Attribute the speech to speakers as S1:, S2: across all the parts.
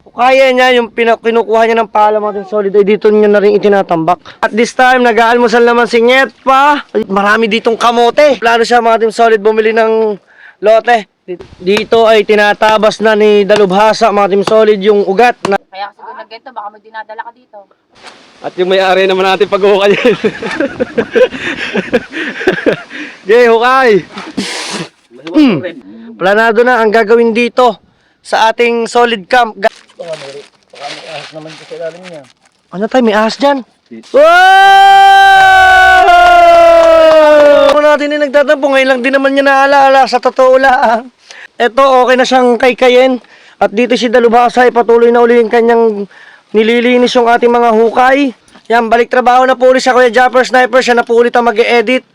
S1: Kaya niya yung kinukuha niya ng pala mga Team Solid ay dito niya na rin itinatambak. At this time, nag-aalmusal naman si Nyet pa. Marami ditong kamote. Plano siya mga Team Solid bumili ng lote. Dito ay tinatabas na ni Dalubhasa mga Team Solid yung ugat na.
S2: Kaya kasi kung nag-ganito, baka may dinadala ka dito.
S3: At yung may-ari naman natin pag-hukay.
S1: Jay, hukay! Planado na ang gagawin dito sa ating solid camp. Baka may ahas naman sa ilalim niya. Ano tayo? May ahas dyan? Wow! Natin yung nagtatampo. Ngayon lang din naman niya naalaala sa totoo lang. Eto, okay na siyang kaykayin. At dito si Dalubhasa ay patuloy na uli yung kanyang nililinis yung ating mga hukay. Yan, balik trabaho na po ulit sa Kuya Japper Sniper. Siya na po ulit ang mag-e-edit.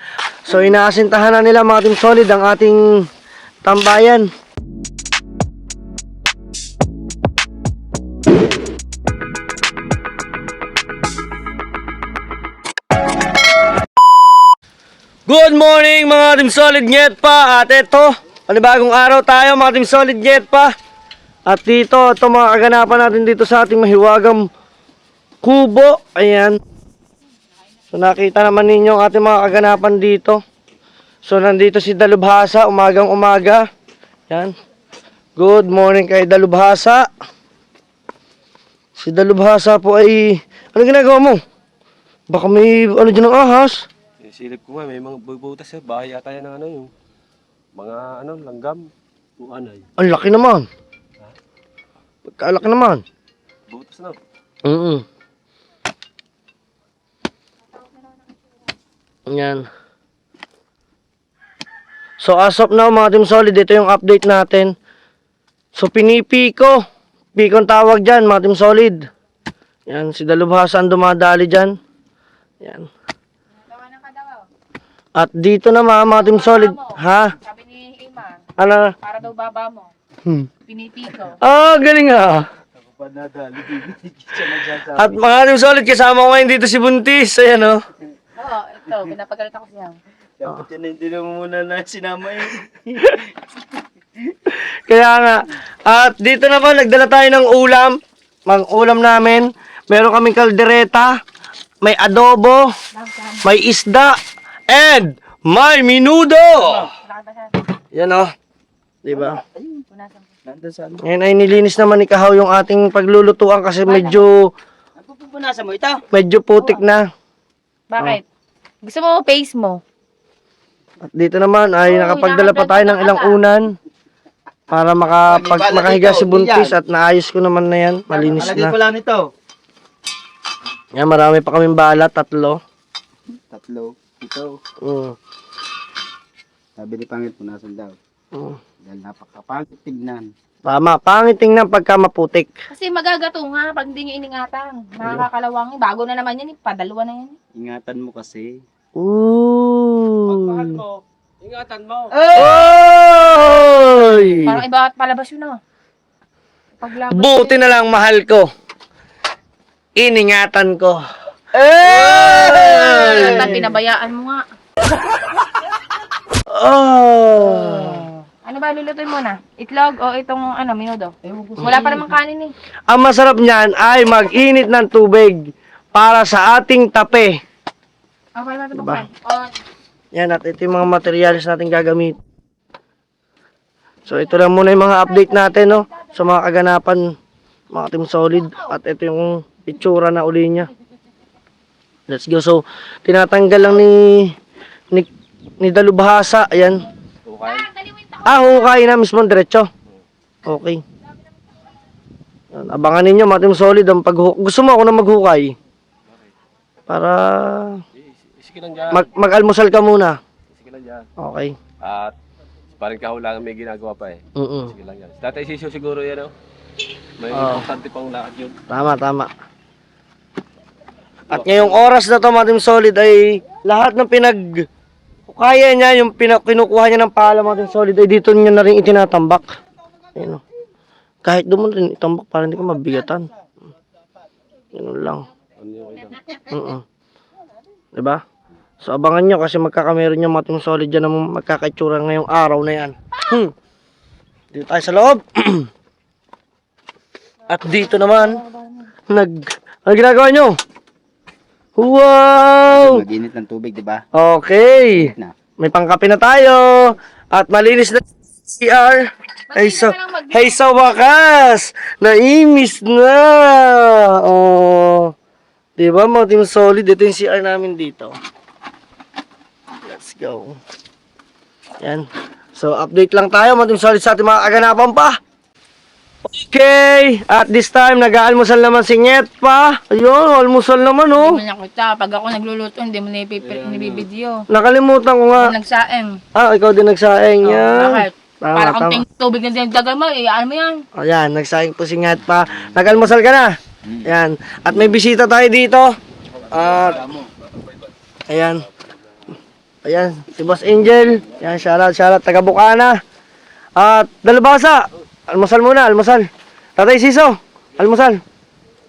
S1: So, inaasintahan na nila mga Team Solid ang ating tambayan. Good morning mga Team Solid Nyet pa. At ito, panibagong araw tayo mga Team Solid Nyet pa. At dito, ito mga kaganapan natin dito sa ating mahiwagang kubo. Ayan. So nakita naman ninyo ang ating mga kaganapan dito. So nandito si Dalubhasa, umagang umaga. Yan. Good morning kay Dalubhasa. Si Dalubhasa po ay, ano ginagawa mo? Baka may ano dyan ng ahas.
S3: Silip ko nga, may mga bubutas sa bahay yata yan ng ano yung mga ano, langgam. Anay.
S1: Ang laki naman. Pagkalaki naman.
S3: Butas na.
S1: Yan. So as of now mga Team Solid, ito yung update natin. So pinipiko. Piko ang tawag dyan mga Team Solid. Yan, si Dalubhasa ang dumadali dyan. Yan. At dito naman mga Team Solid. Ha?
S2: Sabi ni Ima,
S1: Ano?
S2: para daw baba mo. Pinipiko.
S1: Ah, galing ah. At mga Team Solid, kasama ko ngayon dito si Buntis. Ayan o.
S2: Oo, ito, pinapagalitan ko siya.
S4: Dapat yan hindi naman muna na sinama eh.
S1: Kaya nga. At dito naman, nagdala tayo ng ulam. Mang ulam namin. Meron kaming kaldereta. May adobo. May isda. And may minudo. Yan o. Diba?
S4: Nandun sa ano.
S1: Ngayon ay nilinis naman ni Kahaw yung ating paglulutuan kasi medyo
S4: Pupunasan mo ito.
S1: putik na.
S2: Bakit? Gusto mo face mo?
S1: At dito naman ay nakapagdala pa tayo ng ilang unan para makahiga si Buntis at naayos ko naman na yan. Malinis
S4: Alagay ko
S1: na.
S4: lang ito.
S1: Yan, marami pa kaming bala, 3.
S4: Tatlo. Ito. Sabi ni Pangit, punasan daw. Dahil napakapangit tignan.
S1: Tama, pangit tingnan pagka maputik.
S2: Kasi magagato nga pag hindi nyo iningatan. Nakakakalawang. Bago na naman yan, padalwa na yan.
S4: Ingatan mo kasi.
S3: Pagmahal
S1: Ooh.
S3: mo, ingatan mo.
S1: Oy!
S2: Parang iba at palabas yun ah. Paglabas
S1: Buti na lang mahal ko. Iningatan ko.
S2: yun, pinabayaan mo nga. Ano ba lulutuin mo na? Itlog o itong ano, minudo? Wala pa namang kanin eh.
S1: Ang masarap niyan ay mag-init ng tubig para sa ating tape.
S2: Okay, natin
S1: Diba?
S2: buksan.
S1: Yan, at ito yung mga materials natin gagamit. So ito lang muna yung mga update natin, no? Sa mga kaganapan, mga Team Solid. At ito yung itsura na uli niya. Let's go. So, tinatanggal lang ni Dalubhasa. Ayan.
S3: Okay.
S1: Hukay na mismo diretso. Okay. Yan, abangan ninyo mga Team Solid ang gusto mo ako na maghukay. Para
S3: Sige lang dyan.
S1: mag-almusal ka muna.
S3: Sige lang dyan.
S1: Okay.
S3: At parang kahulangan may ginagawa pa eh. Sige lang yan. Dati sisiyo siguro yan oh. May importante pang lakad yun.
S1: Tama. At ngayong oras na to mga Team Solid ay lahat ng kaya niya, yung kinukuha niya ng pala mga Team Solid ay dito niya na rin itinatambak. Ayun o. Kahit doon mo rin itambak para hindi ka mabigatan. Ganun lang.
S3: Ano yung ilang?
S1: Diba? So abangan nyo kasi magkakameron yung mga Team Solid dyan na magkakaitsura ngayong araw na yan. Dito tayo sa loob. At dito naman, ano ginagawa nyo? Wow!
S4: Mag-init ng tubig, di ba?
S1: Okay.
S4: Na.
S1: May pangkape na tayo. At malinis na CR. Ay sa wakas! Naimis na! Oh. Diba mga Team Solid? Ito yung CR namin dito. Let's go. Yan. So, update lang tayo mga Team Solid sa ating mga kaganapan pa. Okay. At this time, nag-aalmusal naman si Nyet pa. Ayun, almusal naman oh.
S2: Hindi mo nakita. Pag ako nagluluto, hindi mo nibibideo.
S1: Nakalimutan ko nga.
S2: Ako nagsaing.
S1: Ikaw din nagsaing
S2: Oh,
S1: yan.
S2: bakit?
S1: Tama,
S2: Para
S1: tama.
S2: kung tubig na dinagdagan mo, ano mo yan?
S1: Ayan, nagsaing po si Nyet pa. Nag-almusal ka na. Ayan. At may bisita tayo dito. At, ayan. Ayan, si Boss Angel. Ayan, shoutout, taga Bukana. At, Dalubhasa. Almusal muna, almusal. Tatay Siso, almusal.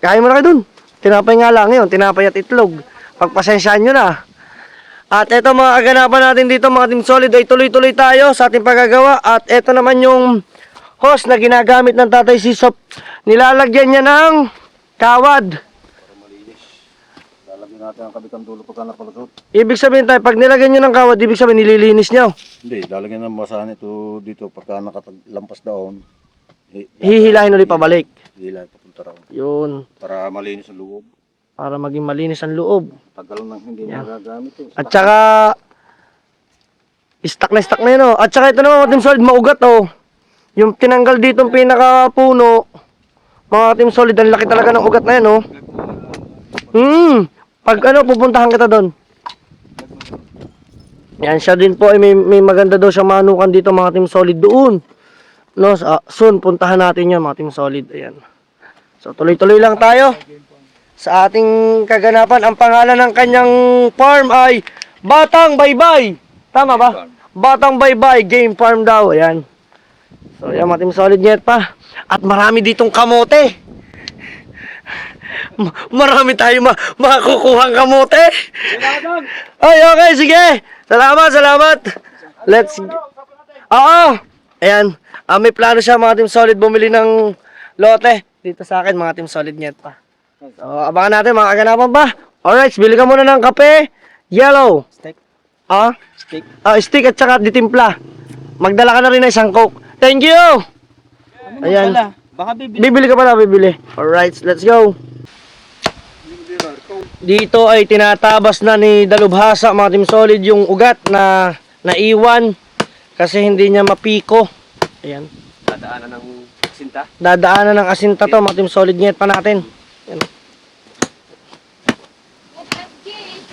S1: Kain mo na kayo dun. Tinapay nga lang yun, tinapay at itlog. Pagpasensyaan nyo na. At eto mga kaganapan natin dito, mga Team Solid, ay tuloy-tuloy tayo sa ating paggagawa. At eto naman yung hose na ginagamit ng Tatay Siso. Nilalagyan niya ng kawad.
S5: Lalagyan natin ang kabitang dulo pagka napalusot.
S1: Ibig sabihin tayo, pag nilagyan nyo ng kawad, ibig sabihin nililinis nyo.
S5: Hindi, lalagyan ng basahan ito dito pagka nakalampas daon.
S1: Hihilahin ulit pabalik.
S5: Hila papunta raw.
S1: Yun,
S5: Para malinis ang loob.
S1: para maging malinis ang loob.
S5: Tagal nang hindi
S1: Yan.
S5: nagagamit ito.
S1: At saka, stuck na yun oh. At saka ito naman mga Team Solid, maugat oh. Yung tinanggal dito yung pinakapuno, mga Team Solid, ang laki talaga ng ugat na yan oh. Pag pupuntahan kita doon. Yan, siya din po ay may maganda daw siyang manukan dito mga Team Solid doon. No, soon puntahan natin 'yan mga Team Solid. Ayan. So tuloy-tuloy lang tayo sa ating kaganapan. Ang pangalan ng kanyang farm ay Batang Baybay. Tama ba? Batang Baybay Game Farm daw. Ayan. So yan mga Team Solid Nyet pa. At marami ditong kamote. Marami tayo makukuhang kamote. Ay, okay, sige. Salamat. Let's... Oo. Ayan. May plano siya mga Team Solid bumili ng lote dito sa akin mga Team Solid Nyet pa. So, abangan natin mga kaganapan pa. Alright, bili ka muna ng kape. Yellow.
S4: Steak.
S1: Stick. Stick at saka ditimpla. Magdala ka na rin ng isang Coke. Thank you. Ayan.
S4: Baka bibili.
S1: Bibili ka pala, bibili. Alright, let's go. Dito ay tinatabas na ni Dalubhasa mga Team Solid yung ugat na naiwan kasi hindi niya mapiko. Ayan.
S3: Dadaanan ng sinta.
S1: Dadaanan ng asinta to mga Team Solid Nyet pa natin. Ayan.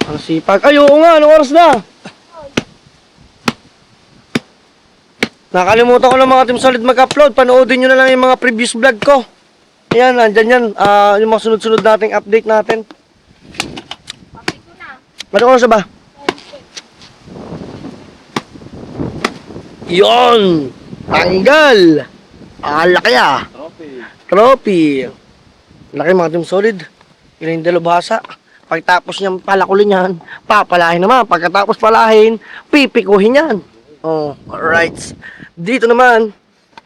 S1: Ang sipag. Ay, oo nga, anong oras na? Nakalimutan ko lang mga Team Solid mag-upload. Panoodin nyo na lang yung mga previous vlog ko. Ayan, nandyan yan. Yung mga sunod-sunod nating update natin. Ano oras na ba? Yon! Tanggal! Laki ah! Trophy! Laki mga Team Solid. Yun yung Dalubhasa. Pagtapos niyang palakulin yan, papalahin naman. Pagkatapos palahin, pipikuhin yan. Oh, alright. Dito naman,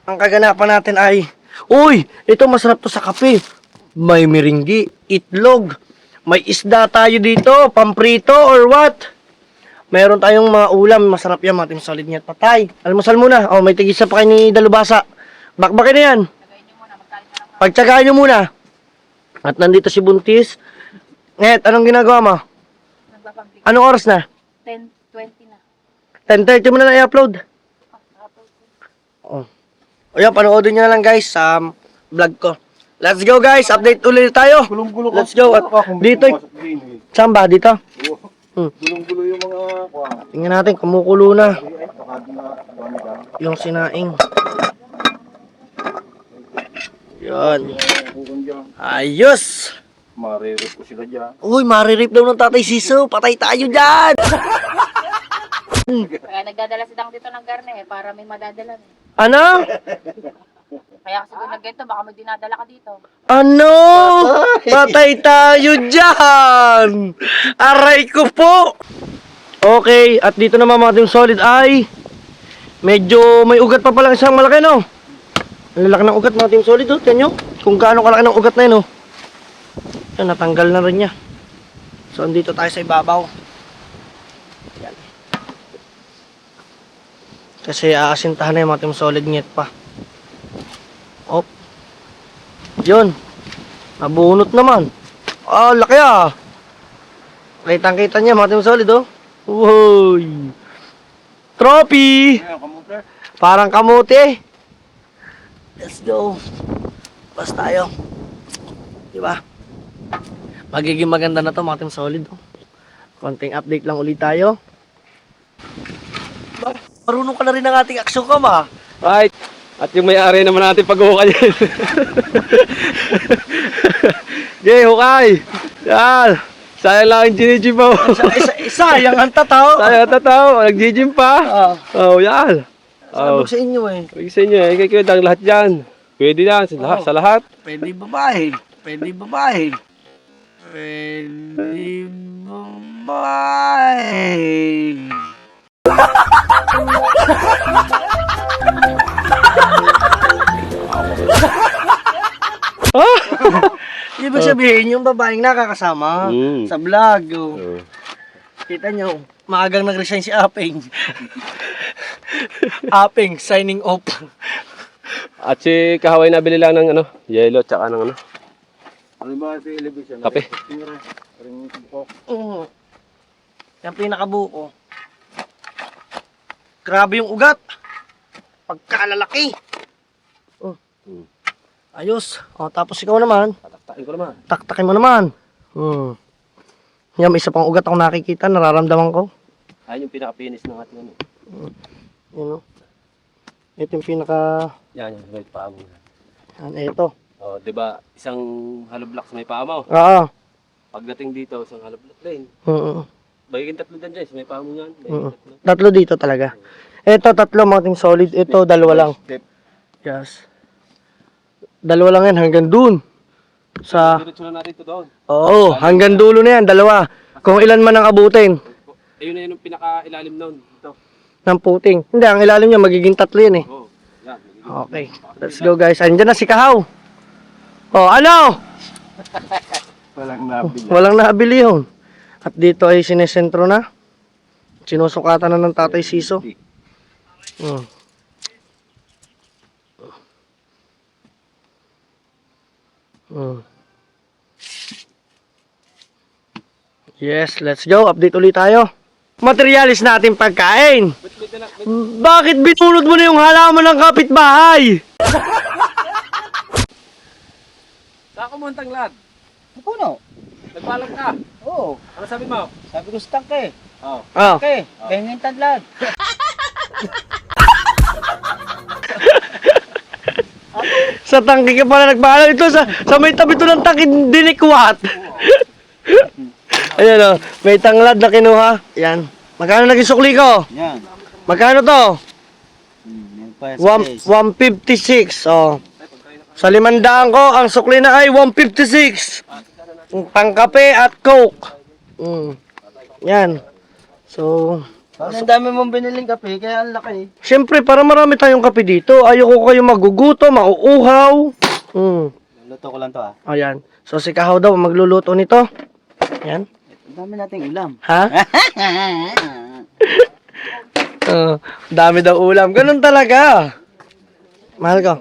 S1: ang kaganapan natin ay, uy, ito masarap to sa kape. May miringgi, itlog, may isda tayo dito, pamprito or what? Meron tayong mga ulam, masarap yan, mga Team Solid Nyet patay. Almusal muna, may tigisa pa kayo ni Dalubhasa. Bakbakin na yan. Pagtsagaan nyo muna. At nandito si Buntis. Nyet, anong ginagawa mo? Anong oras na?
S2: 10:20 na.
S1: 10:30 mo na i-upload. Ayan, panoodin nyo na lang guys sa vlog ko. Let's go guys, update ulit tayo.
S5: Gulong-gulo
S1: Let's go. At dito, saan ba? Dito?
S5: Gulong-gulo yung mga
S1: Tingnan natin, kumukulo na yung sinaing. Yan. Ayos!
S5: Maririp ko sila dyan.
S1: Uy, maririp daw ng Tatay Siso. Patay tayo dyan!
S2: Kaya nagdadala si Dang dito ng garne para may madadala.
S1: Ano?
S2: Kaya kasi kung nag-ganito, baka may dinadala ka dito.
S1: Ano? Patay tayo dyan! Aray ko po! Okay, at dito naman mga Team Solid ay medyo may ugat pa palang isang malaki, no? Ang lalaki ng ugat mga Team Solid, oh. Tiyan nyo? kung gaano kalaki ng ugat na yun, oh. Yan, natanggal na rin niya. So, andito tayo sa ibabaw. Yan. Kasi aasintahan na yung mga Team Solid Nyet pa. Op. Yun. Nabunot naman. Ah, laki ah. Kitang-kita niya mga Team Solid, oh. Uy. Trophy! Parang kamote. Let's go. Bas tayo. Diba? Magiging maganda na to mga Team Solid, oh. Konting update lang ulit tayo. Marunong ka na rin ng ating action cam, ah.
S3: Right. At yung may-ari naman natin pag-hukay yan. Okay, hukay. Yan. Sayang lang yung ginigim mo.
S1: Sayang ang tataw.
S3: Sayang tataw. Nag-gym pa. Oh, yan.
S1: Sabog sa inyo eh.
S3: Pwede sa inyo eh. Kaya ang lahat dyan. Pwede na sa lahat.
S1: Pwede babae. Pwede babae. Pwede babae. Ibig sabihin yung babaeng nakakasama sa vlog. Oh. Kita nyo, maagang nag-resign si Apeng. Apeng, signing off.
S3: At si Kahaway nabili lang ng yellow tsaka ng
S5: Ano ba ito yung elevation?
S3: kape.
S1: Yung pinakabuko. Grabe yung ugat. Pagkalalaki. Ayos. O, tapos ikaw naman.
S3: Tataktakin ko naman.
S1: Taktakin mo naman. Yan, may isa pang ugat ako nakikita. Nararamdaman ko.
S3: Ayun yung pinaka-finish ng ating
S1: Yun o. Ito yung pinaka...
S3: Yan, right paa mo.
S1: Yan, ito.
S3: Oh, 'di ba? Isang hollow block sa may paa mo.
S1: Oo.
S3: Pagdating dito, isang hollow block din.
S1: Oo.
S3: Bagay tatlo dyan, sa may paa mo yan.
S1: Tatlo dito talaga. Ito, tatlo mga Team Solid. Ito, dalawa lang. Yes. Dalawa lang yan hanggang dun. Sa...
S3: Diretso na natin ito doon.
S1: Oo, hanggang dulo na yan, dalawa. Kung ilan man ang abutin
S3: Ayun na yun yung pinaka-ilalim noon. Ito.
S1: ng puting. Hindi, ang ilalim niya magiging tatlo yan eh.
S3: Oh, yan.
S1: Okay, let's go guys. Andiyan na si Kahaw. Oh, ano?
S5: Walang nabili.
S1: Walang nabili yun. At dito ay sinesentro na. Sinusukatan na ng Tatay Siso. Yes, let's go. Update ulit tayo. Materialis natin pagkain. Bakit binulot mo na yung halaman ng kapitbahay?
S3: Saan ka mo ang tanglad?
S4: Puno.
S3: Nagpalag ka.
S4: Oo.
S3: Ano sabi mo?
S4: Sabi ko sa tangke.
S3: Oh.
S1: Oh.
S4: Okay. Ganyan tadlad.
S1: Sa tangke ka pala nagpaalam. Ito sa may tabi to ng tangke dinikwat. Ayan o, may tanglad na kinuha. Yan. Magkano naging sukli ko?
S4: Yan.
S1: Magkano to?
S4: Yan pa sa
S1: 156. Oh. Sa 500 ko, ang sukli na ay 156. Pangkape at coke. Yan. So,
S4: Ang dami mong biniling kape, kaya ang laki.
S1: siyempre, para marami tayong kape dito, ayoko kayo maguguto, mauuhaw.
S4: Luto ko lang to ah.
S1: Ayan. So, si Kahaw daw magluluto nito. Yan.
S4: Ang dami nating ulam.
S1: Ha? Dami daw ulam. Ganun talaga. Mahal ko.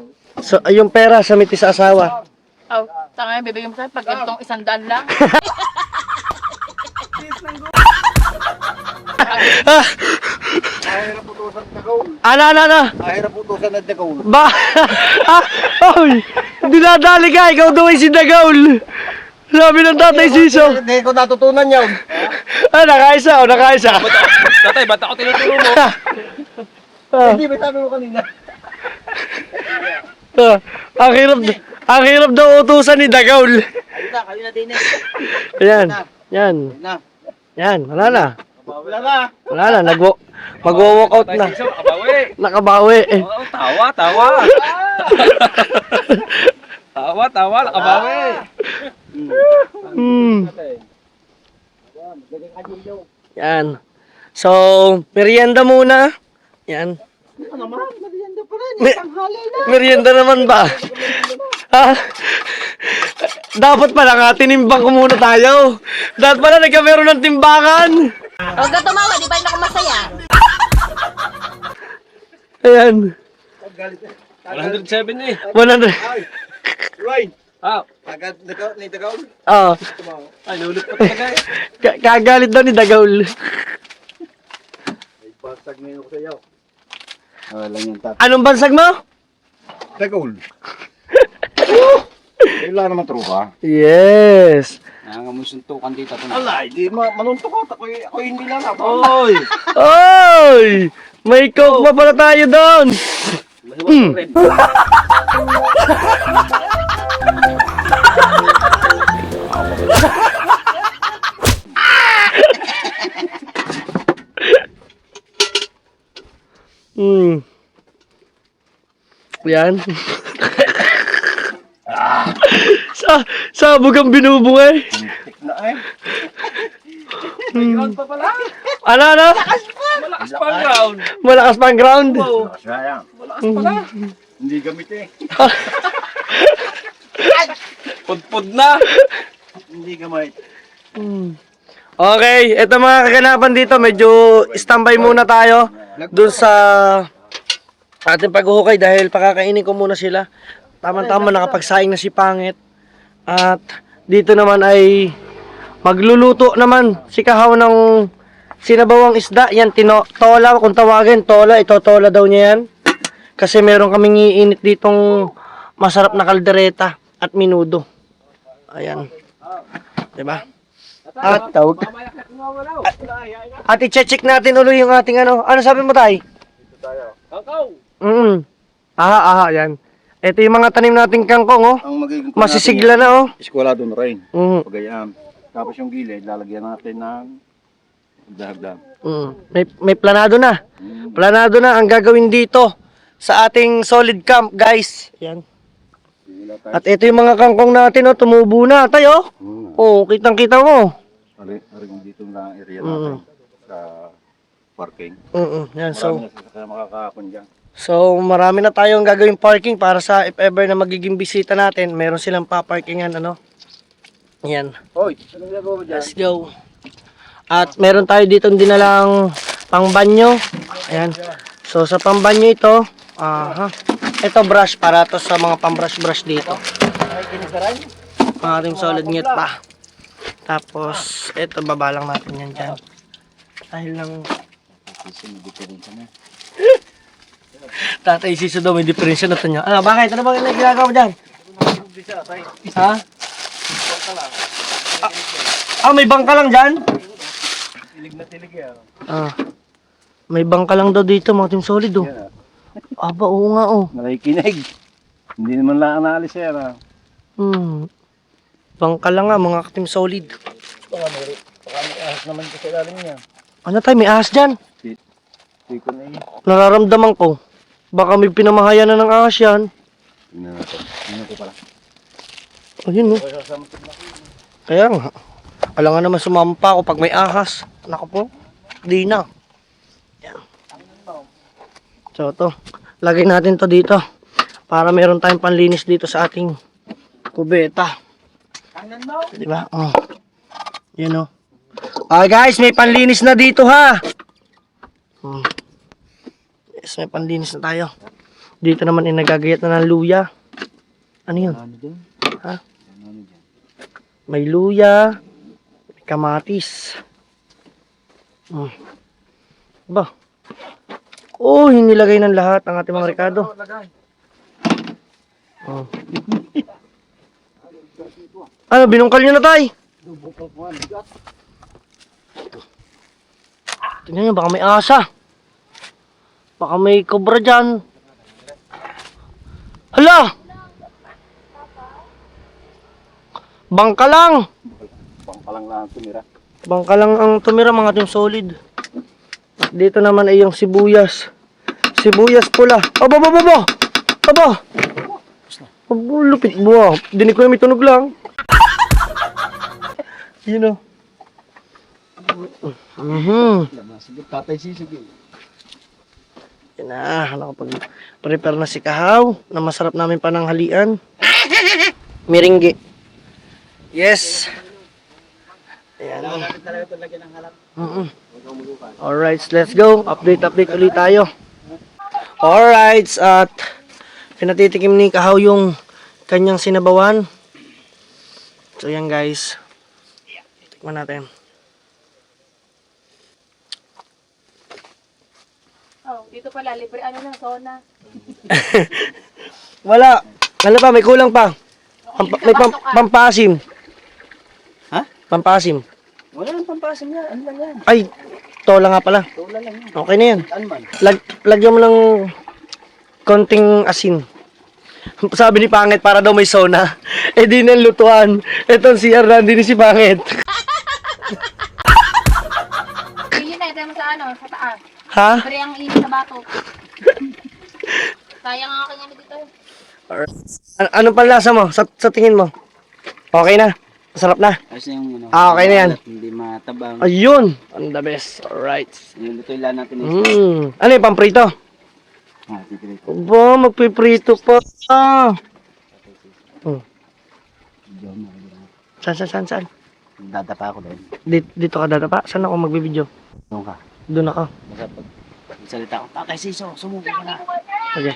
S1: So, yung pera sa miti sa asawa.
S2: Oh, tanga yung bibigyan mo sa'yo pag ganitong 100 lang.
S1: Ano?
S5: Ahirap po to sa nadagaw.
S1: Ba? Oy! Dinadali ka. Ikaw daw ay si Dagaul. Sabi ng Tatay Siso.
S4: Hindi ko natutunan yun.
S1: Nakaisa.
S3: Tatay, ba't ako tinuturo mo?
S4: Hindi, may sabi mo kanina.
S1: Ang hirap daw utusan ni Dagaul.
S4: Kayo na din eh.
S1: Ayan. Yan.
S4: Na.
S1: Yan. Wala na.
S4: Wala na.
S1: Wala na. Mag-walk out na.
S3: Siso, nakabawi.
S1: Nakabawi.
S3: Oh, tawa. tawa, nakabawi.
S1: Yan. So, merienda muna. Yan.
S4: Ano naman? Merienda pa rin.
S1: Me-
S4: Tanghali na.
S1: Merienda naman ba? Ha? Dapat pala nga, tinimbang ko muna tayo. Dapat pala nagkameron ng timbangan.
S2: Huwag ka tumawa, di pa rin ako masaya.
S1: Ayan.
S3: 107 na eh.
S1: 100.
S4: Right.
S3: Ah,
S4: Agad ni Tagaw.
S1: Oo.
S3: ay, naulit pa talaga eh.
S1: Kagalit daw ni Dagaul.
S4: May basag na yun ako sa iyo. Lang yan tat.
S1: Anong bansag mo?
S5: Tagaul. Wala naman truka.
S1: Yes.
S4: Nangangamusuntukan dito ako.
S5: Alay, di manuntok ko. Ako hindi lang ako.
S3: Oy!
S1: Oy! May coke pa pala tayo doon. Yan. Sabog ang binubungay.
S5: Na eh.
S3: Ground pa pala.
S1: Ano?
S3: Malakas pa ang ground.
S1: Malakas pa ang ground.
S5: Sayang.
S3: Malakas pala.
S5: Hindi gamit eh.
S3: Pudpud na.
S5: Hindi gamit.
S1: Okay, eto mga kaganapan dito, medyo standby muna tayo dun sa ating paghuhukay dahil pakakainin ko muna sila. Tama-tama nakapagsaing na si Pangit. At dito naman ay magluluto naman si Kahaw ng sinabawang isda. Yan, tola kung tawagin, tola. Ito tola daw niya yan. Kasi meron kaming iinit ditong masarap na kaldereta at minudo. Ayan. Diba? At at i-check natin ulit yung ating ano. Ano sabi mo, Tay?
S3: Kangkaw.
S1: Aha, yan. Ito yung mga tanim nating kangkong, oh.
S5: Ang magiging
S1: Masisigla na, oh.
S5: Eskwalado na rin.
S1: Mm.
S5: Pagayaan. Tapos yung gilid, lalagyan natin ng dahagdan.
S1: May planado na. Planado na ang gagawin dito sa ating solid camp, guys. Yan. At ito yung mga kangkong natin, oh. Tumubo na, tayo. Oh, kitang-kita mo.
S5: Aring dito na area natin sa parking.
S1: Yan, so.
S5: Marami na sasakyan makakakon dyan.
S1: So, marami na tayong gagawing parking para sa if ever na magiging bisita natin, meron silang pa-parkingan, ano. Yan.
S5: Hoy, anong gagawa mo dyan?
S1: Let's go. At meron tayo dito dinalang pangbanyo. Ayan. So, sa pangbanyo ito, ito brush para to sa mga pambrush-brush dito. Mga ating solid ngit pa. Tapos, ito babalang natin yan dyan. Dahil lang Tatay Siso daw may diferensya na ito niya. Ano, bakit? Ano bang ginagawa mo dyan? Ha? May bangka lang dyan?
S5: Tilig na tilig yan.
S1: May bangka lang daw dito, mga team solid, oh. Aba, oo nga, oh.
S5: Nakikinig. Hindi naman lang naalis yan.
S1: Bangka lang nga, mga team solid.
S5: Baka may ahas naman ko sa ilalim niya.
S1: Ano tayo, may ahas dyan?
S5: Hindi ko na eh.
S1: Nararamdaman ko. Baka may pinamahayan na ng ahas yan.
S5: Tingnan natin. Tingnan ko pala.
S1: Ayun, oh. Kaya nga. Alam nga naman sumampa ako pag may ahas. Naku po. Di na. Yan. So, ito. Lagay natin to dito. Para meron tayong panlinis dito sa ating kubeta. Diba? Oh. Yan, oh. Okay, guys. May panlinis na dito, ha. Yes, may panlinis na tayo. Dito naman nagagayat na ng luya. Ano yun? Ha? May luya. May kamatis. Ba? Oh, hinilagay ng lahat ang ating mga rekado. Ano, binungkal nyo na tay? Tingnan nyo, baka may asa. Baka may cobra dyan. Hala! Bangka lang!
S5: Bangka lang lang tumira.
S1: Bangka lang ang tumira, mga team solid. At dito naman ay yung sibuyas. Sibuyas pula. Aba! Lupit mo. Dinig ko na may tunog lang. Yun o.
S4: Sige, Tatay Sisig.
S1: Yan na, nakapag-prepare na si Kahaw na masarap namin pananghalian. Miringgi. Yes. Ayan. Alright, let's go. Update ulit tayo. Alright, at pinatitikim ni Kahaw yung kanyang sinabawan. So yan guys. Tikman natin.
S2: Oh, dito pala, libre ano na, sauna.
S1: Wala. Ano pa, may kulang pa. Pampasim.
S4: Ha?
S1: Pampasim.
S4: Wala nang pampasim yan. Ano lang yan?
S1: Ay, tola nga pala.
S4: Tula lang yan.
S1: Okay na yan.
S4: Ano man?
S1: Lagyan mo lang konting asin. Sabi ni Pangit para daw may sauna. Eh di nang lutuan. Etong si Arnandi ni si Pangit.
S2: Yun na, ito mo sa ano, sa taas.
S1: Ha?
S2: Libre ang init sa bato. Sayang ang aking ano dito.
S1: Ano pang lasa mo? Sa tingin mo? Okay na? Masarap na?
S4: Ayos na yung ano.
S1: Okay na yan.
S4: Hindi matabang.
S1: Ayun! Ang the best. Alright.
S4: Yung lutoy lang natin is.
S1: Ano yung pamprito?
S4: Titira ito.
S1: Aba, magpiprito pa. Saan?
S4: Dadapa ako doon.
S1: Dito ka dadapa? Saan ako magbibideo?
S4: Doon ka.
S1: Doon ako.
S4: Basta pag salita ko, Tatay Siso, sumuko ka na.
S1: Okay.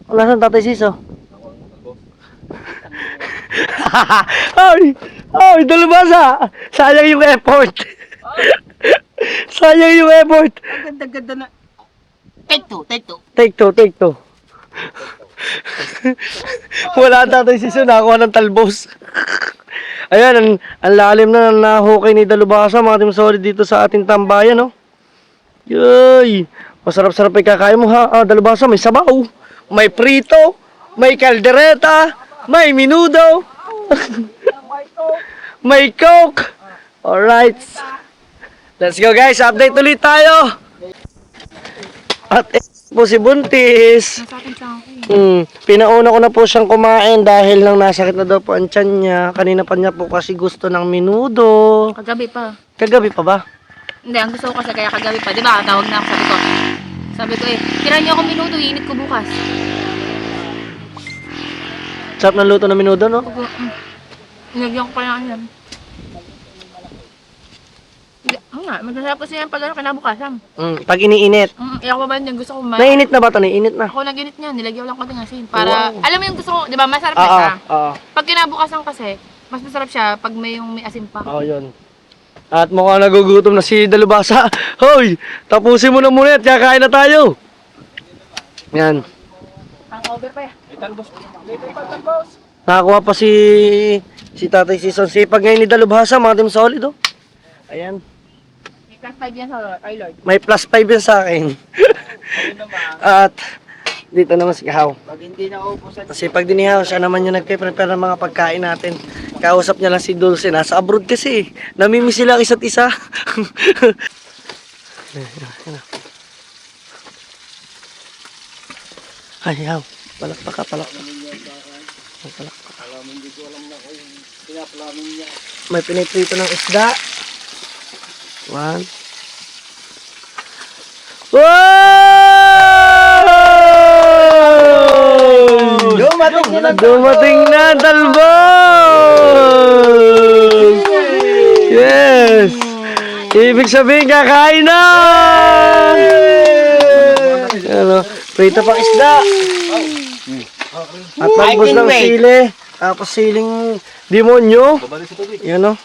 S1: Wala saan Tatay Siso? Ay, dalubasa! Sayang yung effort. Sayang yung effort.
S4: Ang ganda-ganda na. Take two.
S1: Take two. Wala ang Tatay Siso, nakakuha ng talbos. Ayan, ang lalim na nahukay ni dalubasa, mga team solid dito sa ating tambayan, no? Yay! Masarap-sarap ay kakain mo ha, dalubasa, may sabaw, may prito, may kaldereta, may minudo, may coke. Alright. Let's go guys, update ulit tayo. At po si Buntis.
S2: Nasakit sa akin.
S1: Pinauna ko na po siyang kumain dahil nang nasakit na daw po ang tiyan niya. Kanina pa niya po kasi gusto ng minudo.
S2: Kagabi pa.
S1: Kagabi pa ba?
S2: Hindi, ang gusto ko kasi kaya kagabi pa. Di ba? Tawag na ako, sabi ko tira niyo ako minuto, iinit ko bukas.
S1: Sarap ng luto ng minudo, no?
S2: Nilagyan ko pa yan. Ano nga, masasarap kasi yan pag ano, kinabukasan.
S1: Pag iniinit.
S2: Iyak ko ba yun, gusto ko
S1: Nainit na ba ito? Nainit na.
S2: Ako naginit niya, nilagyan ko lang konting asin. Para, alam mo yung gusto ko, di ba, masarap na
S1: Oo,
S2: siya.
S1: oo.
S2: Pag kinabukasan kasi, mas masarap siya pag may asin pa.
S1: Oo, yun. At mukhang nagugutom na si Dalubasa. Hoy! Tapusin mo na muna at kakain na tayo. Yan.
S2: Ang over pa yan.
S1: Nakakuha pa si Tatay Season. Sipag ngayon ni Dalubhasa, mga team solid, oh. Ayan.
S2: May plus 5 yan sa Lord.
S1: May plus 5 yan sa akin. At dito naman si Kahaw.
S4: Pag hindi na uubusan,
S1: Kasi pag dinihaw, siya naman yung nagpe-prepare ng mga pagkain natin. Kausap niya lang si Dulce. Nasa abroad kasi. Namimiss sila ang isa't isa. Ay, Kahaw. Palakpak ka, palakpak. Palakpak. May piniprito ng isda. One. Wow! Dumating na ang talbos! Yes! Ibig sabihin kakain na! Ano, prito pang isda. At talbos ng sili. Tapos siling demonyo. Yan o.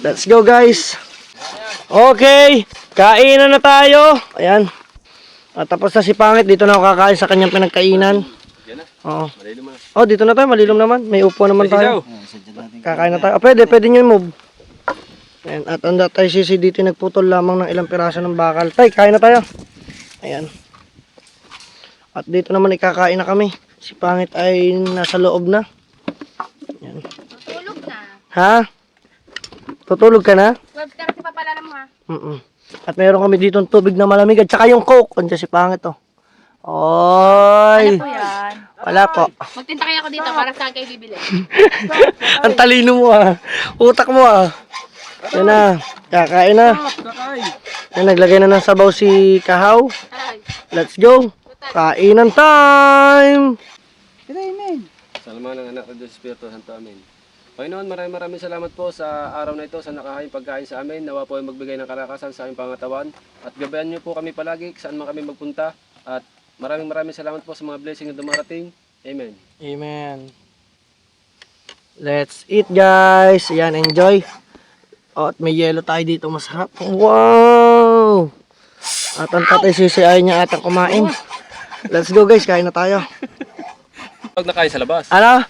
S1: Let's go guys. Okay. Kainan na tayo. Ayan. At tapos na si Pangit. Dito na ako kakain sa kanyang pinagkainan. Oo. Oh, dito na tayo. Malilom naman. May upo naman tayo. Kakain na tayo. Oh, pwede nyo i-move. Ayan. At anda tayo sisi dito. Nagputol lamang ng ilang piraso ng bakal. Tay, kain na tayo. Ayan. At dito naman ikakain na kami. Si Pangit ay nasa loob na. Ayan.
S2: Tutulog na.
S1: Ha? Tutulog ka na?
S2: 12:30 pa pala mo ha.
S1: At meron kami dito ng tubig na malamig at saka yung coke. Andiyan si Pangit oh. Oy!
S2: Ano po yan?
S1: Wala po.
S2: Magtinta kaya ako dito para saan kayo bibili.
S1: Ang talino mo ah. Utak mo ah. Yan na. Kakain na. Yan, naglagay na ng sabaw si Kahaw.
S2: Aray.
S1: Let's go. Kainan time.
S3: Salamat ng anak ng Diyos Espiritu Santo. Amen. Panginoon, maraming salamat po sa araw na ito, sa nakahain pagkain sa amin. Nawa po ay magbigay ng kalakasan sa aming pangatawan. At gabayan niyo po kami palagi saan man kami magpunta. At maraming salamat po sa mga blessing na dumarating. Amen.
S1: Amen. Let's eat, guys. Ayan, enjoy. Oh, at may yelo tayo dito, masarap. Wow! At ang tatay Sisi ay niya atang kumain. Let's go, guys. Kain na tayo.
S3: Tawag na kain sa labas.
S1: Ano?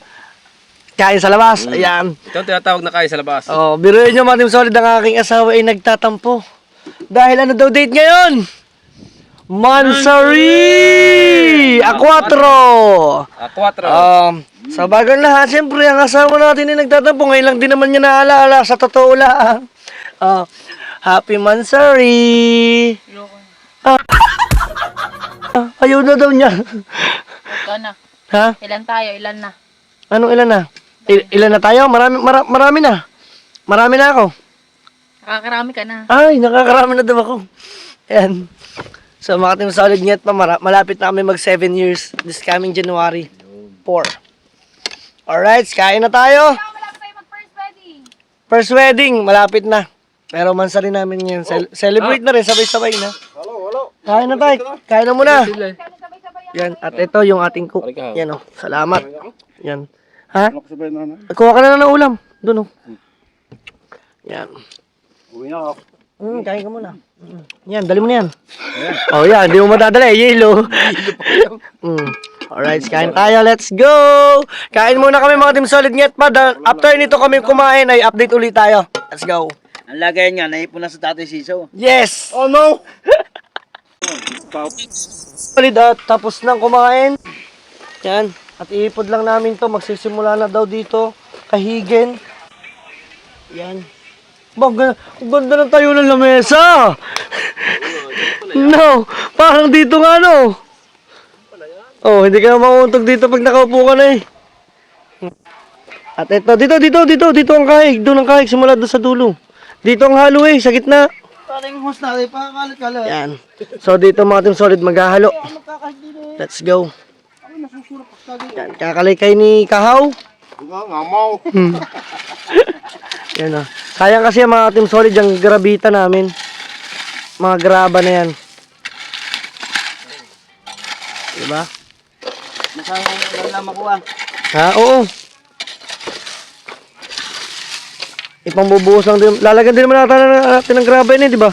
S1: Kain sa labas. Ayan.
S3: Ito ang tinatawag na kain sa labas.
S1: Oh, biruin nyo, mga Team Solid, ang aking asawa ay nagtatampo. Dahil ano daw date ngayon? Mansari! A4! Sa bagong lahat, siyempre, ang asawa natin ay nagtatampo. Ngayon lang din naman niya naalaala sa totoo lang. Happy Mansari! Ayaw na daw niya.
S2: Ito na.
S1: Ha?
S2: Ilan tayo? Ilan na?
S1: Anong ilan na? Ilan na tayo? Marami na. Marami na ako.
S2: Nakakarami ka na.
S1: Ay, nakakarami na daw ako. Ayan. So, mga Team Solid Nyet pa, malapit na kami mag 7 years this coming January 4. Alright, kain na tayo.
S2: Malapit tayo mag-first wedding.
S1: First wedding, malapit na. Pero mansa rin namin yan. Celebrate na rin, sabay-sabay na. Kain na tayo. Kain na muna. Yan, at ito yung ating cook. Yan o, salamat. Yan. Ha? Kuha ka na ng ulam. Doon o. Yan.
S5: Uwi na ako.
S1: Kain ka muna. Yan, dali mo na yan. Oh, yan, hindi mo madadala eh. Yelo. Alright, kain tayo. Let's go! Kain muna kami mga Team Solid Nyet pa. After nito kami kumain, ay update ulit tayo. Let's go.
S4: Ang lagay niya, naipon na sa tatay Siso.
S1: Yes! Oh no! Solid at tapos nang kumain. Yan. At iipod lang namin to. Magsisimula na daw dito. Kahigin. Yan. Ang ganda ng tayo ng lamesa. No, parang dito nga no. Oh, hindi ka na mauuntog dito pag nakaupo ka na eh. At ito, dito ang kahig. Doon ang kahig, simula doon sa dulo. Dito ang halo eh, sa gitna.
S4: Parang host natin, pakakalit-kalit.
S1: Yan. So dito mga Team Solid maghahalo. Let's go. Yan, kakalaykay ni Kahaw.
S5: Ngamaw.
S1: Yan o. Sayang kasi mga Team Solid yung grabita namin. Mga graba na yan. Diba?
S4: Masayang lang makuha.
S1: Ha? Oo. Ipangbubuhos lang din. Lalagyan din naman natin ng graba yun eh, diba?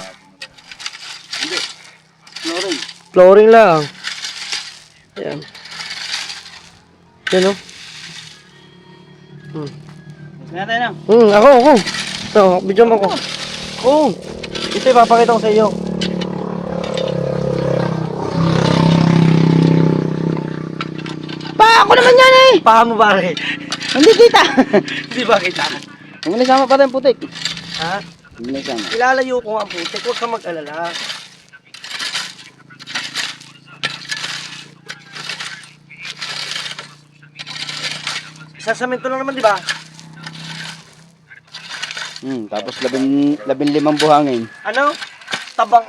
S4: Flooring.
S1: Flooring lang. Yan. Yan o.
S4: Kaya tayo na.
S1: Ako. So, video mo ko. Oo. Ito ipapakita ko sa iyo.
S4: Ako naman yan eh!
S1: Paha mo pare.
S4: Hindi kita!
S1: Hindi ba kita?
S4: Huwag na sama pa tayong putik.
S1: Ha?
S4: Huwag na sama.
S1: Ilalayo ko ang putik. Huwag ka mag-alala. Sasamento lang naman, di ba?
S4: Tapos 15 buhangin.
S1: Ano? Tabang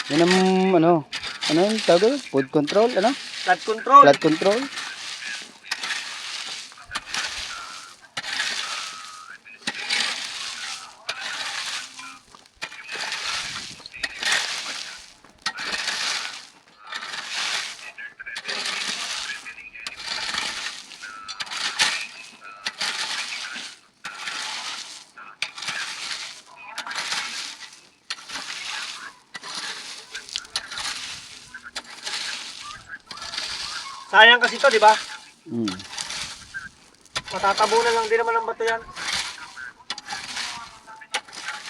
S4: Yan ang ano yung tawag? Food control, ano?
S1: Flood control.
S4: Flood control.
S1: Sayang kasi to, di ba?
S4: Hmm.
S1: Matatabunan lang din naman ng bato yan.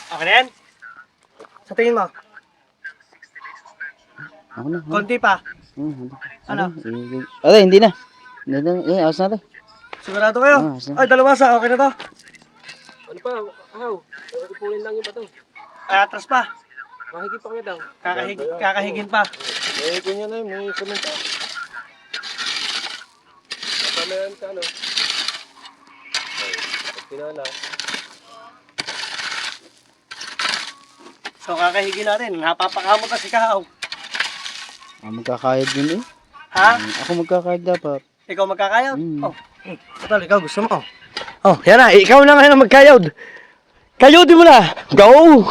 S1: Okay na yan? Sa tingin mo?
S4: Ako na.
S1: Konti pa. Ano?
S4: Hindi na. Ayos na tayo.
S1: Sigurado kayo? Ay, dalawa sa. Okay na to?
S3: Ano pa? Ipunin lang yung bato.
S1: Ay, atras pa.
S3: Makikip pa nga daw.
S1: Kakahigin pa.
S5: Eh, ganyan na yun. May semento.
S3: Pamayan sa ano? Pinala.
S1: So kakahigi natin, napapakamot na si Kahaw.
S4: Magkakayod din eh.
S1: Ha?
S4: Ako magkakayod dapat.
S1: Ikaw magkakayod?
S4: Hmm.
S1: Oh. Total, ikaw gusto mo. Oh, yan na. Ikaw na ngayon ang magkayod. Kayodin mo na. Go!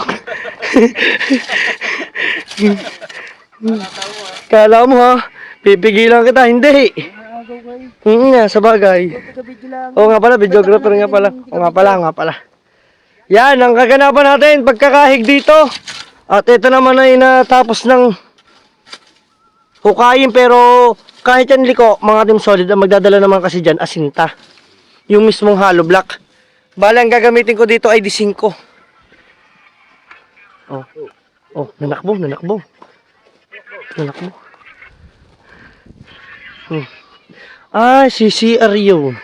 S1: Kala mo ha? Pipigilan kita. Hindi. Nga, sa bagay. Oo nga pala, videographer nga pala. Oo nga pala. Yan, ang kaganapan natin, pagkakahig dito. At ito naman ay natapos ng hukayin, pero kahit yan liko, mga team solid, ang magdadala naman kasi dyan, asinta. Yung mismong hollow block. Bale, ang gagamitin ko dito ay D5. Oh, oh, nanakbo. Ah, CCR yun.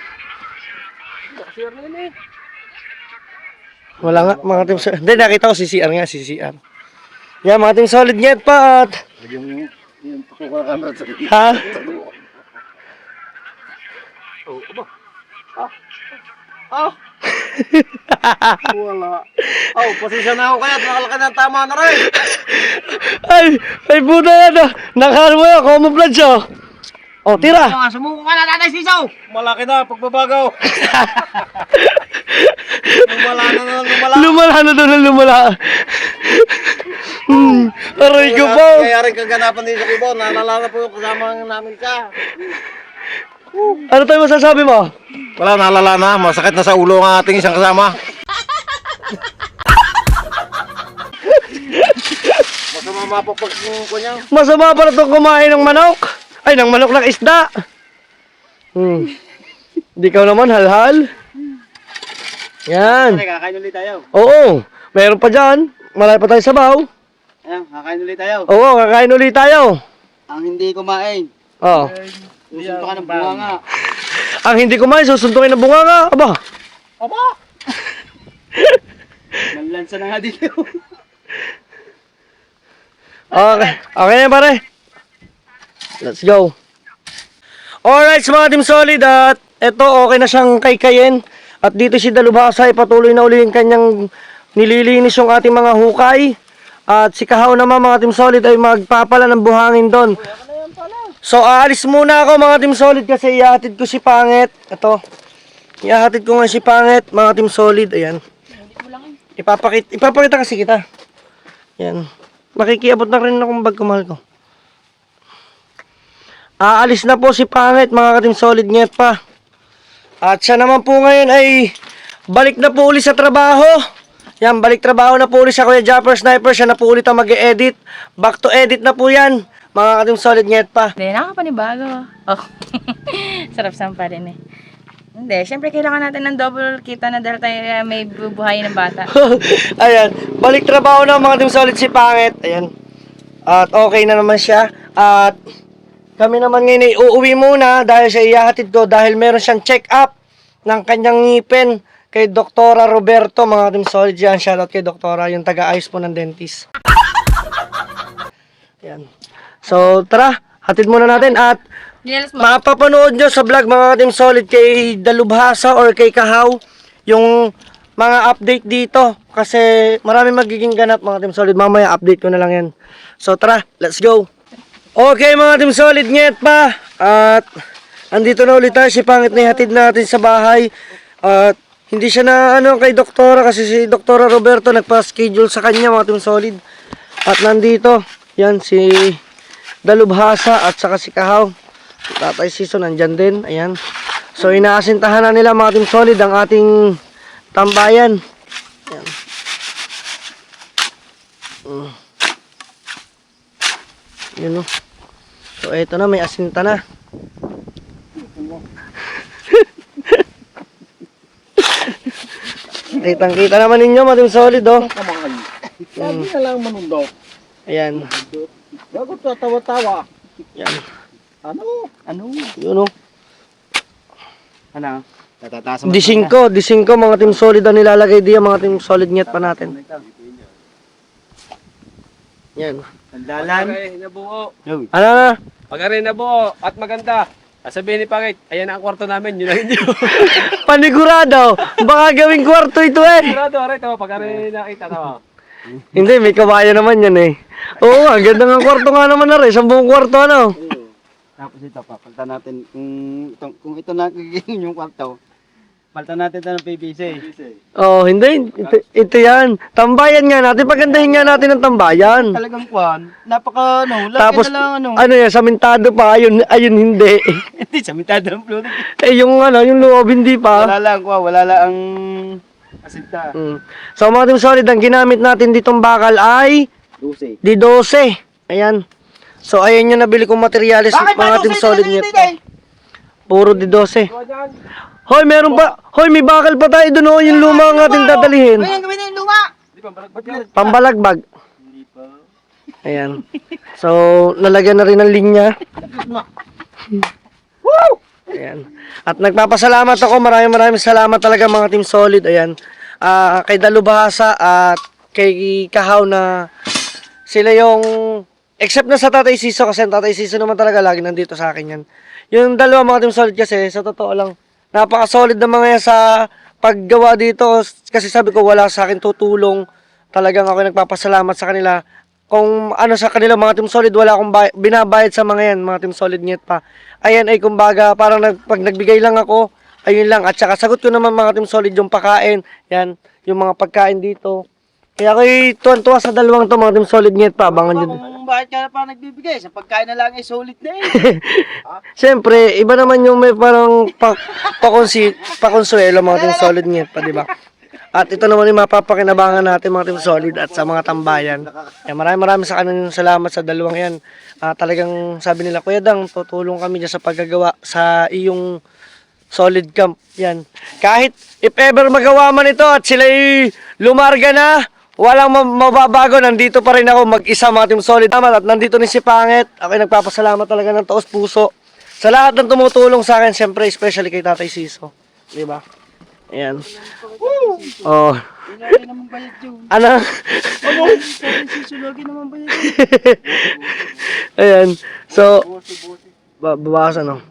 S1: Wala nga, mga team solid. Hindi, nakita ko CCR nga, CCR. Yan, mga team solid net pa at...
S5: Yung pakuha camera sa kanya.
S1: Ha?
S5: Wala. Oh, pasensya na ako kaya. Nakalakad ng tama na rin.
S1: Ay, puta yan ah. Nakahal mo yan, camouflage oh. Oh, tira.
S5: Sumuko ka na, Tatay Sisaw. Malaki na, pagbabagaw.
S1: Lumala na doon ang lumala. Aray ko po.
S5: Kaya rin kaganapan din sa Kibo. Naalala po yung kasama namin ka.
S1: Ano tayo masasabi mo?
S5: Wala, naalala na. Masakit na sa ulo ang ating isang kasama. Masama mapapag ko niya.
S1: Masama para itong kumain ng manok. Ay, ng manok ng isda. Di ka naman halhal. Yan.
S4: Kakain ulit tayo.
S1: Oo, meron pa dyan. Malay pa tayo sabaw.
S4: Ayan, kakain ulit tayo.
S1: Oo, kakain ulit tayo.
S4: Ang hindi kumain,
S1: Oo.
S4: susunto ka ng bunganga.
S1: Ang hindi kumain, susuntukin na bunganga. Aba.
S4: Manlansa na nga dito.
S1: Okay. Okay na pare. Let's go. Alright, mga team solid, at eto okay na siyang kaykayin. At dito si Dalubhasa ay patuloy na uli yung kanyang nililinis yung ating mga hukay. At si Kahaw naman, mga team solid, ay magpapala ng buhangin doon. So aalis muna ako, mga team solid, kasi ihahatid ko si Pangit. Ito. Ihahatid ko nga si Pangit, mga team solid. Ayan. Ipapakita kasi kita. Yan. Makikiabot na rin akong bag kumahal ko. Aalis na po si Pangit, mga ka-team solid net pa. At siya naman po ngayon ay balik na po ulit sa trabaho. Yan, balik trabaho na po ulit siya, Kuya Japper Sniper. Siya na po ulit ang mag-e-edit. Back to edit na po yan, mga ka-team solid net pa.
S2: Hindi, nakapanibago. Oh, sarap sampa rin eh. Hindi, syempre kailangan natin ng double kita na dahil tayo may bubuhayin ng bata.
S1: Ayan, balik trabaho na, mga team solid, si Pangit. Ayan. At okay na naman siya. At kami naman ngayon ay uuwi muna dahil siya ihahatid ko dahil meron siyang check-up ng kanyang ngipin kay Doktora Roberto, mga team solid yan. Shoutout kay Doktora, yung taga-ayos po ng dentist. Ayan. So, tara, hatid muna natin at
S2: Nilalas mo.
S1: mapapanood nyo sa vlog, mga team solid, kay Dalubhasa or kay Kahaw yung mga update dito kasi maraming magiging ganap, mga team solid. Mamaya update ko na lang yan. So tara, let's go. Okay, mga team solid, nget pa. At andito na ulit tayo, si Pangit na ihatid natin sa bahay. At hindi siya na kay Doktora kasi si Doktora Roberto nagpa-schedule sa kanya, mga team solid. At nandito, yan si Dalubhasa at saka si Kahaw. Tatay Siso nandyan din. Ayan. So inaasintahan na nila, mga team solid, ang ating tambayan. Ayan. Yun o. So eto na, may asinta na. Kitang kita naman ninyo, mga team solid oh.
S5: Sabi na lang manundok.
S1: Ayan.
S5: Bago tatawa-tawa.
S1: Ayan.
S5: Ano?
S1: Yun o.
S4: Ano? Tatataas
S1: D5, mga team solid ang nilalagay diyan, mga team solid net pa natin. Yan.
S4: Sandalan.
S3: Pag-aray na buo.
S1: Ano na?
S3: Pag-aray na buo at maganda. Sabihin ni Pangit, ayan ang kwarto namin, yun ang inyo.
S1: Panigurado. Baka gawing kwarto ito eh.
S3: Sigurado, aray, tama, pag aray nakita, tama.
S1: Hindi, may kabayan naman yan eh. Oo, ang ganda ng kwarto nga naman na rin. 10 kwarto ano.
S4: Tapos ito, papalitan natin kung ito na gagawin yung kwarto. Palitan natin ito ng PVC.
S1: Oo, hindi. Ito yan. Tambayan nga natin. Pagandahin nga natin ang tambayan.
S4: Talagang kwan, napaka ano, laki
S1: Tapos,
S4: na lang ano.
S1: ano yan, samentado pa. Ayun hindi.
S4: Hindi, samitado ng flooring.
S1: Eh, yung ano, yung loob hindi pa.
S4: Wala lang, wala lang ang asinta.
S1: So, mga team solid, ang ginamit natin ditong bakal ay
S4: 12.
S1: di 12. Ayan. So, ayan yung nabili kong materialis, mga team solid nito. Puro di 12. Hoy, meron pa. Hoy, may bakal pa tayo doon. Oh, yung luma ang ating dadalhin.
S4: Ayun, gawin na yung luma!
S1: Pambalagbag. Ayan. So, nalagyan na rin ng linya. Ayan. At nagpapasalamat ako. Maraming salamat talaga mga team solid. Ayan. Kay Dalubhasa at kay Kahaw na sila yung except na sa Tatay Siso kasi ang Tatay Siso naman talaga lagi nandito sa akin yan. Yung dalawa mga team solid kasi sa totoo lang napaka-solid na mga yan sa paggawa dito kasi sabi ko wala sa akin tutulong. Talagang ako nagpapasalamat sa kanila. Kung ano sa kanila mga team solid, wala akong binabayad sa mga yan, mga team solid nyet pa. Ayan ay kumbaga parang pag nagbigay lang ako, ayun lang. At saka sagot ko naman mga team solid yung pagkain. Yan, yung mga pagkain dito. Kaya ako'y tuwan-tuwa sa dalawang to mga team solid nyet pa. Abangan nyo.
S4: Kung bakit ka na pa nagbibigay, sa pagkain na lang ay solid na eh.
S1: Siyempre, iba naman yung may parang pakonsuelo mga team solid nyet pa, di ba? At ito naman yung mapapakinabangan natin mga team solid at sa mga tambayan. Kaya maraming sa kanila salamat sa dalawang yan. Talagang sabi nila, Kuya Dang, tutulong kami dyan sa paggagawa sa iyong solid camp. Yan. Kahit if ever magawa man ito at sila'y lumarga na, walang mababago. Nandito pa rin ako mag-isa mga team solid. At nandito ni si Pangit. Ako'y nagpapasalamat talaga ng taos puso sa lahat ng tumutulong sa akin. Siyempre, especially kay Tatay Siso. Diba? Ayan. Oh.
S4: Lagi naman bayad yun.
S1: Ano?
S4: Lagi naman bayad yun.
S1: Ayan. So, babasa no.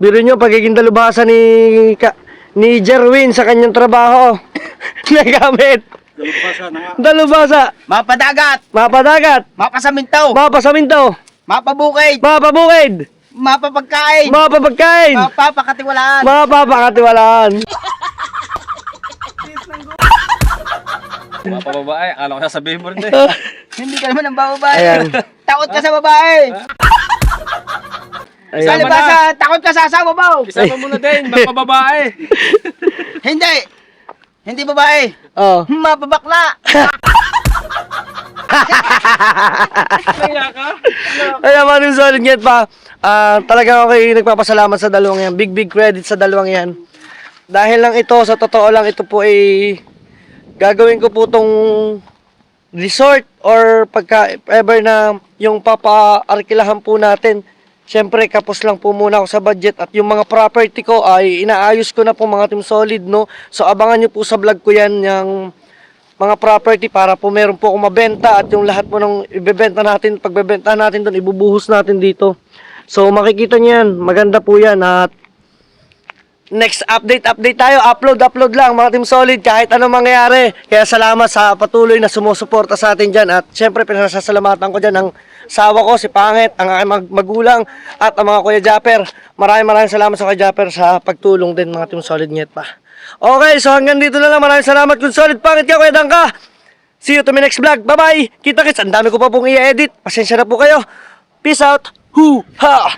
S1: Biro nyo, pagiging dalubhasa ni Jerwin sa kanyang trabaho. Nagamit. Dalubhasa.
S4: Mapadagat!
S1: Mapadagat.
S4: Mapasamintaw!
S1: Mapasaminto.
S4: Mapabukid!
S1: Mapabukid.
S4: Mapapagkain!
S1: Mapapagkain.
S4: Mapapakatiwalaan!
S1: Mapapakatiwalaan.
S3: Mga pababae, akala ko sasabihin mo rin eh.
S4: Hindi ka naman ang babae!
S1: Ayan.
S4: Takot ka sa babae!
S1: Ayan.
S4: Salibasa, takot ka sa asawa mo!
S3: Isama mo na din, mga pababae.
S4: Hindi! Hindi babae!
S1: Oh.
S4: Mapabakla!
S3: Kaya ka?
S1: Ayan, mga team solid nyet pa. Talagang ako'y nagpapasalamat sa dalawang yan. Big credit sa dalawang yan. Dahil lang ito, sa totoo lang, ito po ay gagawin ko po tong resort or pagka ever na yung papa-arkilahan po natin. Siyempre, kapos lang po muna ako sa budget at yung mga property ko ay inaayos ko na po mga team solid, no? So, abangan nyo po sa vlog ko yan, yung mga property para po meron po akong mabenta at yung lahat po ng ibebenta natin, pagbebenta natin doon, ibubuhos natin dito. So, makikita nyo yan. Maganda po yan at next update tayo. Upload lang mga team solid kahit anong mangyari. Kaya salamat sa patuloy na sumusuporta sa atin dyan. At syempre pinasasalamatan ko dyan ang sawa ko, si Pangit, ang aking magulang at ang mga Kuya Japper. Maraming salamat sa Kuya Japper sa pagtulong din mga team solid nyet pa. Okay, so hanggang dito na lang. Maraming salamat kung solid Pangit ka, Kuya Dangka. See you to my next vlog. Bye bye. Kita kits. Ang dami ko pa pong i-edit. Pasensya na po kayo. Peace out. Hoo ha.